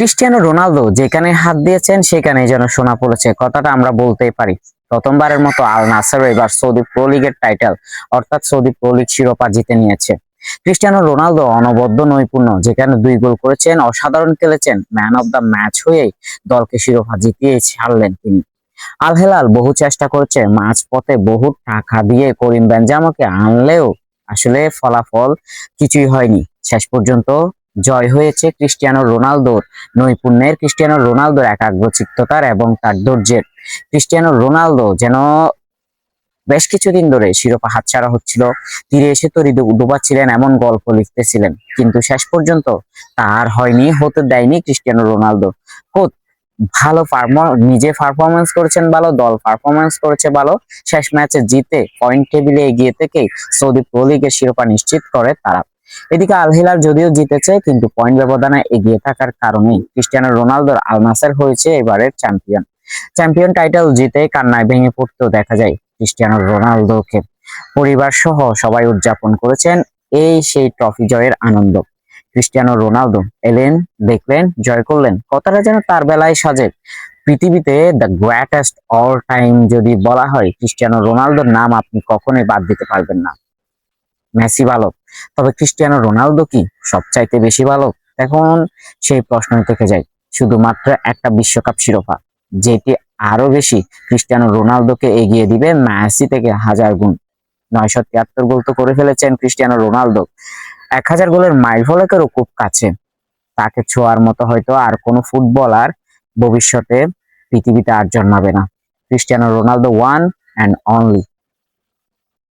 Cristiano Ronaldo যেখানে হাত দিয়েছেন সেখানেই যেন সোনা পড়েছে, কথাটা আমরা বলতেই পারি। প্রথমবারের মতো আল নাসর এবার সৌদি প্রো লিগের টাইটেল অর্থাৎ সৌদি প্রো লিগ শিরোপা জিতে নিয়েছে। ক্রিস্টিয়ানো রোনালদো অনবদ্য নৈপুণ্য, যেখানে 2 গোল করেছেন, অসাধারণ খেলেছেন, ম্যান অফ দ্য ম্যাচ হয়েই দলকে শিরোপা জিতিয়ে ছাড়লেন তিনি। আল হেলাল বহু চেষ্টা করেছে, মাঝপথে বহু টাকা দিয়ে করিম বেনজেমাকে আনলেও আসলে ফলাফল কিছুই হয়নি। শেষ পর্যন্ত জয় হয়েছে ক্রিস্টিয়ানো রোনালদোর নৈপুণ্যের, ক্রিস্টিয়ানো রোনালদোর একাগ্রচিত্ততার এবং তার ধৈর্যের। ক্রিস্টিয়ানো রোনালদো যেন বেশ কিছুদিন ধরে শিরোপা হাতছাড়া হচ্ছিল, তীরে এসে তরি ডুবাচ্ছিলেন, এমন গল্প লিখতেছিলেন, কিন্তু শেষ পর্যন্ত তার হয়নি, হতে দেয়নি ক্রিস্টিয়ানো রোনালদো। ভালো নিজে পারফরমেন্স করেছেন ভালো, দল পারফরমেন্স করেছে ভালো, শেষ ম্যাচে জিতে পয়েন্ট টেবিলে এগিয়ে থেকেই সৌদি প্রো লিগের শিরোপা নিশ্চিত করে তারা। এদিকে আল হিলাল যদিও জিতেছে, কিন্তু পয়েন্ট ব্যবধানে এগিয়ে থাকার কারণে ক্রিস্টিয়ানো রোনালদোর আল নাসের হয়েছে এবারের চ্যাম্পিয়ন। চ্যাম্পিয়ন টাইটেল জিতে কান্নায় ভেঙে পড়তেও দেখা যায় ক্রিস্টিয়ানো রোনালদোকে। পরিবার সহ সবাই উদযাপন করেছেন এই সেই ট্রফি জয়ের আনন্দ। ক্রিস্টিয়ানো রোনালদো এলেন, দেখলেন, জয় করলেন, কথাটা যেন তার বেলায় সাজে। পৃথিবীতে দ্য গ্রেটেস্ট অল টাইম যদি বলা হয়, ক্রিস্টিয়ানো রোনালদোর নাম আপনি কখনোই বাদ দিতে পারবেন না। মেসি ভালো, তবে ক্রিস্টিয়ানো রোনালদো কি সবচাইতে বেশি ভালো? এখন সেই প্রশ্নই থেকে যায়। শুধুমাত্র একটা বিশ্বকাপ শিরোপা, যেটি আরো বেশি ক্রিস্টিয়ানো রোনালদোকে এগিয়ে দিবে মেসি থেকে 1000 গুণ। 973 গোল তো করে ফেলেছেন ক্রিস্টিয়ানো রোনালদো, 1000 গোলের মাইল ফলকেরও খুব কাছে। তাকে ছোঁয়ার মতো হয়তো আর কোনো ফুটবলার ভবিষ্যতে পৃথিবীতে আর জন্মাবে না। Cristiano Ronaldo one and only.